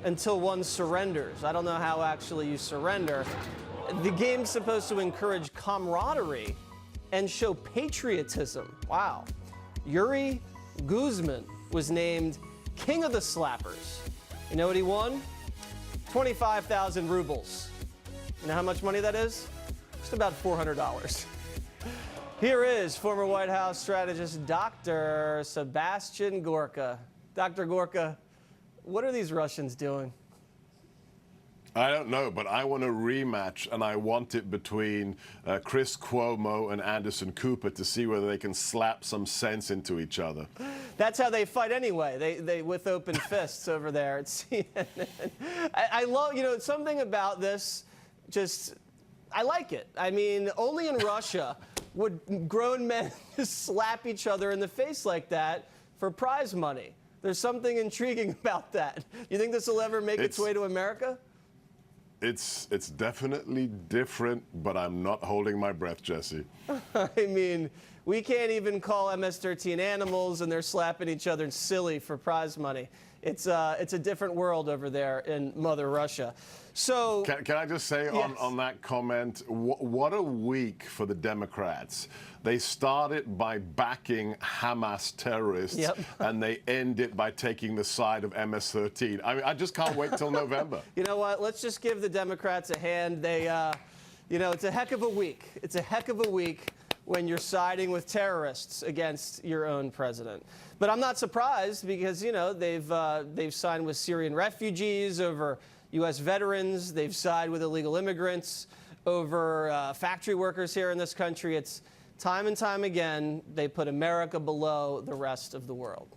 until one surrenders. I don't know how actually you surrender. The game's supposed to encourage camaraderie and show patriotism. Wow. Yuri Guzman was named King of the Slappers. You know what he won? 25,000 rubles. You know how much money that is? Just about $400. Here is former White House strategist Dr. Sebastian Gorka. Dr. Gorka, what are these Russians doing? I don't know, but I want a rematch, and I want it between Chris Cuomo and Anderson Cooper to see whether they can slap some sense into each other. That's how they fight anyway. They with open fists over there at CNN. I love, something about this, I like it. I mean, only in Russia would grown men just slap each other in the face like that for prize money. There's something intriguing about that. You think this will ever make its way to America? It's definitely different, but I'm not holding my breath, Jesse. I mean, we can't even call MS-13 animals, and they're slapping each other silly for prize money. It's a different world over there in Mother Russia. So can I just say yes. on that comment, what a week for the Democrats. They started by backing Hamas terrorists, yep. and they end it by taking the side of MS-13. I mean, I just can't wait till November. You know what? Let's just give the Democrats a hand. They, it's a heck of a week. It's a heck of a week when you're siding with terrorists against your own president. But I'm not surprised because, they've signed with Syrian refugees over U.S. veterans. They've sided with illegal immigrants over factory workers here in this country. It's time and time again, they put America below the rest of the world.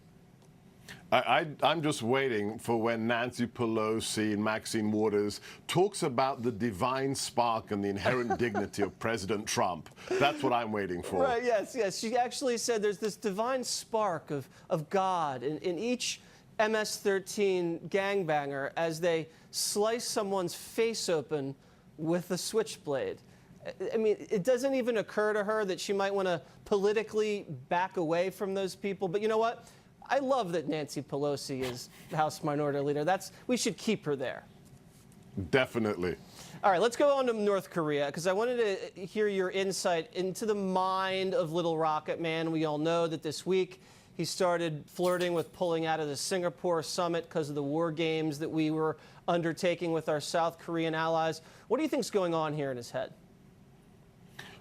I'm just waiting for when Nancy Pelosi and Maxine Waters talks about the divine spark and the inherent dignity of President Trump. That's what I'm waiting for. Right, yes. She actually said there's this divine spark of God in each MS-13 gangbanger as they slice someone's face open with a switchblade. I mean, it doesn't even occur to her that she might want to politically back away from those people. But you know what? I love that Nancy Pelosi is House Minority Leader. We should keep her there. Definitely. All right, let's go on to North Korea, because I wanted to hear your insight into the mind of Little Rocket Man. We all know that this week he started flirting with pulling out of the Singapore summit because of the war games that we were undertaking with our South Korean allies. What do you think's going on here in his head?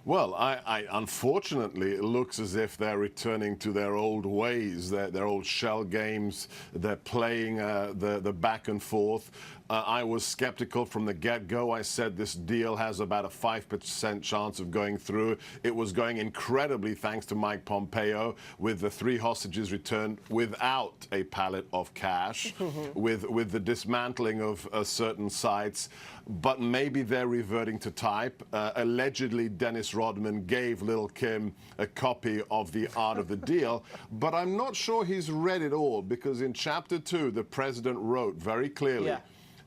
Well, unfortunately, it looks as if they're returning to their old ways, their old shell games. They're playing the back and forth. I was skeptical from the get-go. I said this deal has about a 5% chance of going through. It was going incredibly thanks to Mike Pompeo, with the 3 hostages returned without a pallet of cash, with the dismantling of certain sites. But maybe they're reverting to type. Allegedly, Dennis Rodman gave Lil' Kim a copy of The Art of the Deal, but I'm not sure he's read it all, because in Chapter 2, the president wrote very clearly,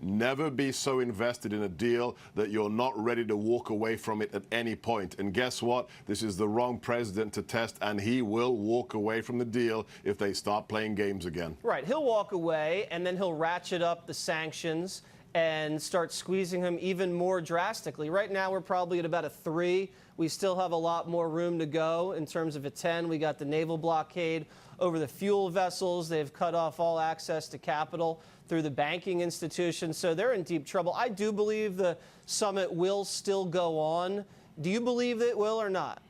never be so invested in a deal that you're not ready to walk away from it at any point. And guess what? This is the wrong president to test, and he will walk away from the deal if they start playing games again. Right. He'll walk away, and then he'll ratchet up the sanctions and start squeezing him even more drastically. Right now, we're probably at about a 3. We still have a lot more room to go in terms of a 10. We got the naval blockade over the fuel vessels. They've cut off all access to capital through the banking institutions. So they're in deep trouble. I do believe the summit will still go on. Do you believe it will or not?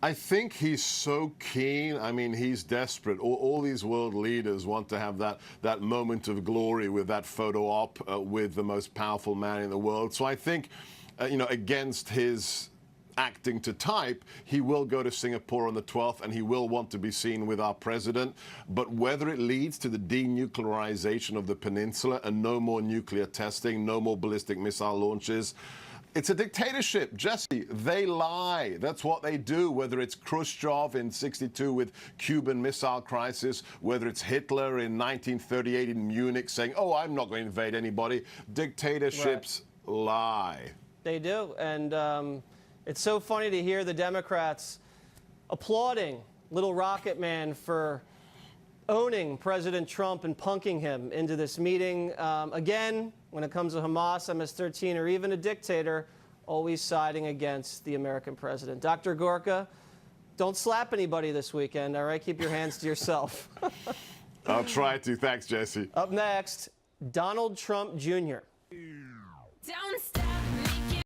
I think he's so keen. I mean, he's desperate. All these world leaders want to have that moment of glory with that photo op with the most powerful man in the world. So I think, against his acting to type, he will go to Singapore on the 12th, and he will want to be seen with our president. But whether it leads to the denuclearization of the peninsula and no more nuclear testing, no more ballistic missile launches, it's a dictatorship, Jesse. They lie. That's what they do, whether it's Khrushchev in '62 with Cuban Missile Crisis, whether it's Hitler in 1938 in Munich saying, oh, I'm not going to invade anybody. Dictatorships lie. They do. And it's so funny to hear the Democrats applauding Little Rocket Man for owning President Trump and punking him into this meeting. Again, when it comes to Hamas, MS-13, or even a dictator, always siding against the American president. Dr. Gorka, don't slap anybody this weekend, all right? Keep your hands to yourself. I'll try to. Thanks, Jesse. Up next, Donald Trump Jr. Don't stop me.